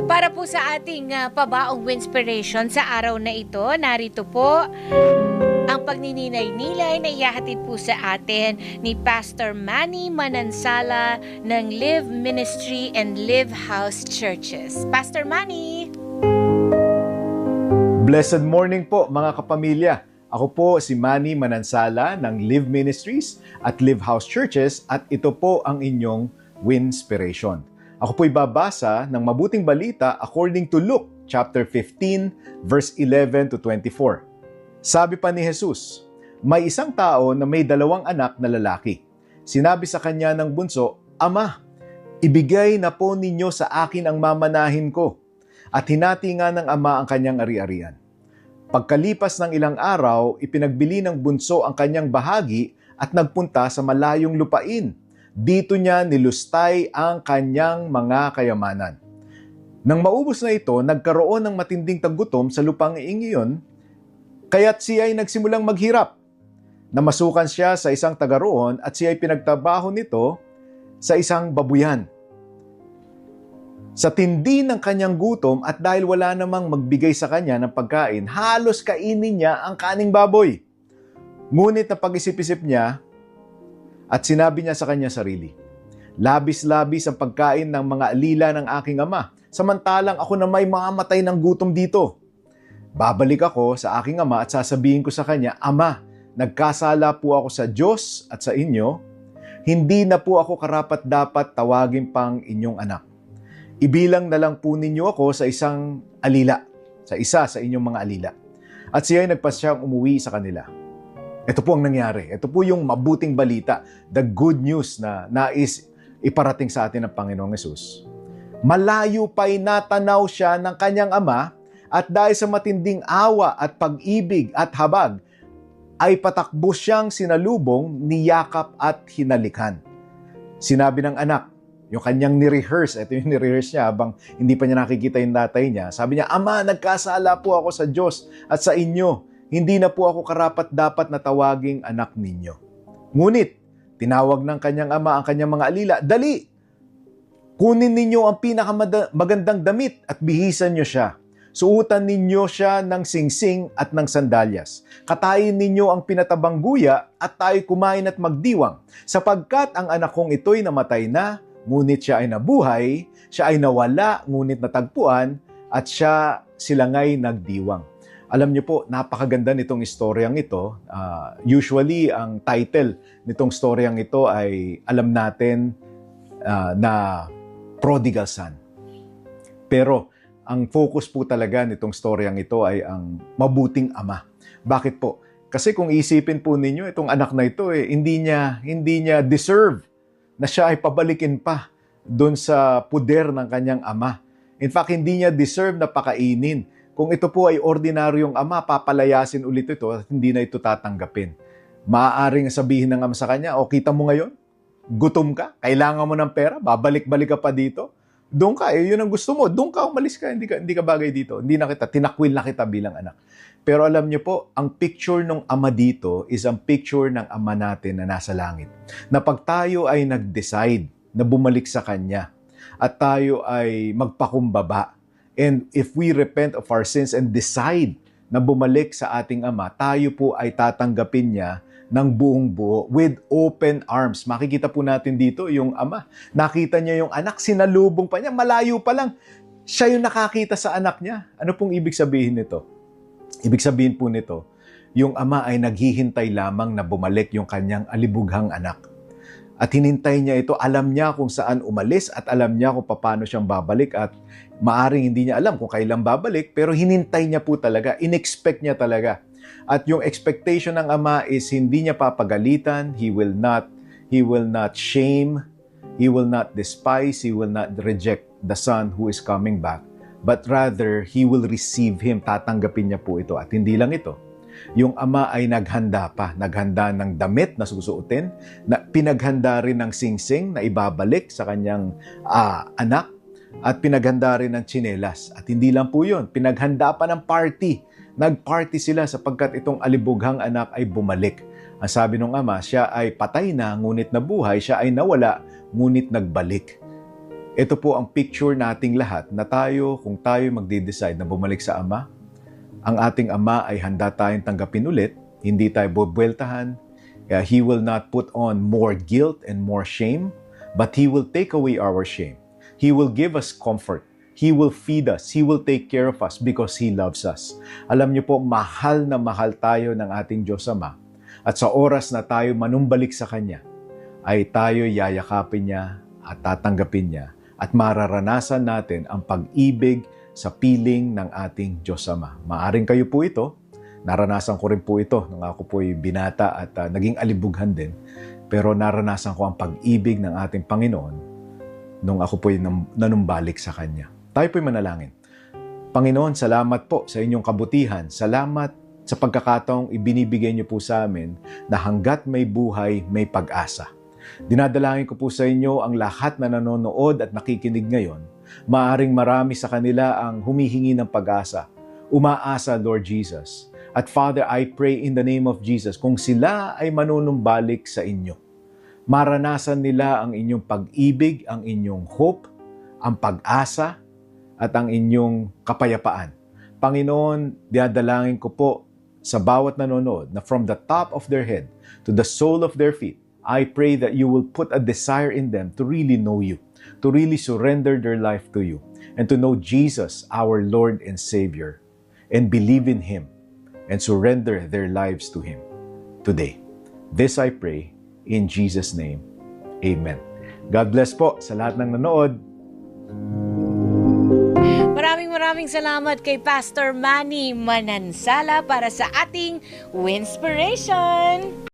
Para po sa ating pabaong inspiration sa araw na ito, narito po ang pagnininay-nilay na ihahatid po sa atin ni Pastor Manny Manansala ng Live Ministry and Live House Churches. Pastor Manny! Blessed morning po mga kapamilya. Ako po si Manny Manansala ng Live Ministries at Live House Churches at ito po ang inyong Winspiration. Ako po'y babasa ng mabuting balita according to Luke chapter 15 verse 11 to 24. Sabi pa ni Jesus, may isang tao na may 2 anak na lalaki. Sinabi sa kanya ng bunso, Ama, ibigay na po ninyo sa akin ang mamanahin ko. At hinati nga ng ama ang kanyang ari-arian. Pagkalipas ng ilang araw, ipinagbili ng bunso ang kanyang bahagi at nagpunta sa malayong lupain. Dito niya nilustay ang kanyang mga kayamanan. Nang maubos na ito, nagkaroon ng matinding taggutom sa lupang iyon, kaya't siya ay nagsimulang maghirap. Namasukan siya sa isang taga roon at siya ay pinagtrabaho nito sa isang babuyan. Sa tindi ng kanyang gutom at dahil wala namang magbigay sa kanya ng pagkain, halos kainin niya ang kaning baboy. Ngunit na pag-isip-isip niya at sinabi niya sa kanya sarili, labis-labis ang pagkain ng mga alila ng aking ama, samantalang ako na may mamamatay ng gutom dito. Babalik ako sa aking ama at sasabihin ko sa kanya, Ama, nagkasala po ako sa Diyos at sa inyo, hindi na po ako karapat-dapat tawagin pang inyong anak. Ibilang na lang po ninyo ako sa isang alila, sa isa sa inyong mga alila. At siya ay nagpasyang umuwi sa kanila. Ito po ang nangyari. Ito po yung mabuting balita, the good news na nais iparating sa atin ng Panginoong Hesus. Malayo pa'y natanaw siya ng kanyang ama at dahil sa matinding awa at pag-ibig at habag, ay patakbo siyang sinalubong, niyakap at hinalikan. Sinabi ng anak, yung kanyang ni-rehearse, ito yung ni-rehearse niya habang hindi pa niya nakikita yung tatay niya. Sabi niya, Ama, nagkasala po ako sa Diyos at sa inyo. Hindi na po ako karapat-dapat na tawaging anak ninyo. Ngunit, tinawag ng kanyang ama ang kanyang mga alila, Dali! Kunin ninyo ang pinakamagandang damit at bihisan niyo siya. Suutan ninyo siya ng singsing at ng sandalyas. Katayin ninyo ang pinatabang guya at tayo kumain at magdiwang. Sapagkat ang anak kong ito'y namatay na, ngunit siya ay nabuhay, siya ay nawala, ngunit natagpuan, at sila nga'y nagdiwang. Alam niyo po, napakaganda nitong istoryang ito. Usually, ang title nitong istoryang ito ay alam natin na Prodigal Son. Pero, ang focus po talaga nitong istoryang ito ay ang mabuting ama. Bakit po? Kasi kung isipin po ninyo, itong anak na ito, hindi niya deserve na siya ay pabalikin pa doon sa puder ng kanyang ama. In fact, hindi niya deserve na pakainin. Kung ito po ay ordinaryong ama, papalayasin ulit ito at hindi na ito tatanggapin. Maaaring sabihin ng ama sa kanya, o kita mo ngayon, gutom ka, kailangan mo ng pera, babalik-balik ka pa dito. Doon ka, yun ang gusto mo, doon ka, umalis ka, hindi ka bagay dito. Hindi na kita, tinakwil na kita bilang anak. Pero alam niyo po, ang picture ng ama dito is ang picture ng ama natin na nasa langit. Na pag tayo ay nag-decide na bumalik sa Kanya at tayo ay magpakumbaba, and if we repent of our sins and decide na bumalik sa ating Ama, tayo po ay tatanggapin niya ng buong buo with open arms. Makikita po natin dito yung Ama. Nakita niya yung anak, sinalubong pa niya, malayo pa lang. Siya yung nakakita sa anak niya. Ano pong ibig sabihin nito? Ibig sabihin po nito, yung Ama ay naghihintay lamang na bumalik yung kanyang alibughang anak. At hinintay niya ito, alam niya kung saan umalis at alam niya kung paano siyang babalik at maaring hindi niya alam kung kailan babalik, pero hinintay niya po talaga, inexpect niya talaga. At yung expectation ng ama is hindi niya papagalitan, he will not shame, he will not despise, he will not reject the son who is coming back, but rather he will receive him, tatanggapin niya po ito. At hindi lang ito, yung ama ay naghanda ng damit na susuotin, na pinaghanda rin ng singsing na ibabalik sa kanyang anak, at pinaghanda rin ng tsinelas. At hindi lang po yun, pinaghanda pa ng party. Nag-party sila sapagkat itong alibughang anak ay bumalik. Ang sabi ng ama, siya ay patay na, ngunit nabuhay, siya ay nawala, ngunit nagbalik. Ito po ang picture nating lahat na tayo, kung tayo magde-decide na bumalik sa Ama, ang ating Ama ay handa tayong tanggapin ulit, hindi tayo bubweltahan. He will not put on more guilt and more shame, but He will take away our shame. He will give us comfort. He will feed us. He will take care of us because He loves us. Alam niyo po, mahal na mahal tayo ng ating Diyos Ama. At sa oras na tayo manumbalik sa Kanya, ay tayo yayakapin niya at tatanggapin niya at mararanasan natin ang pag-ibig sa piling ng ating Diyos Ama. Maaring kayo po ito, naranasan ko rin po ito nung ako po'y binata at naging alibughan din, pero naranasan ko ang pag-ibig ng ating Panginoon nung ako po'y nanumbalik sa Kanya. Tayo po'y manalangin. Panginoon, salamat po sa inyong kabutihan. Salamat sa pagkakataong ibinibigay niyo po sa amin na hanggat may buhay, may pag-asa. Dinadalangin ko po sa inyo ang lahat na nanonood at nakikinig ngayon. Maaring marami sa kanila ang humihingi ng pag-asa. Umaasa, Lord Jesus. At Father, I pray in the name of Jesus, kung sila ay manunumbalik sa inyo, maranasan nila ang inyong pag-ibig, ang inyong hope, ang pag-asa, at ang inyong kapayapaan. Panginoon, dinadalangin ko po sa bawat nanonood na from the top of their head to the sole of their feet, I pray that you will put a desire in them to really know you, to really surrender their life to you, and to know Jesus, our Lord and Savior, and believe in Him, and surrender their lives to Him today. This I pray in Jesus' name. Amen. God bless po sa lahat ng nanood. Maraming salamat kay Pastor Manny Manansala para sa ating Winspiration.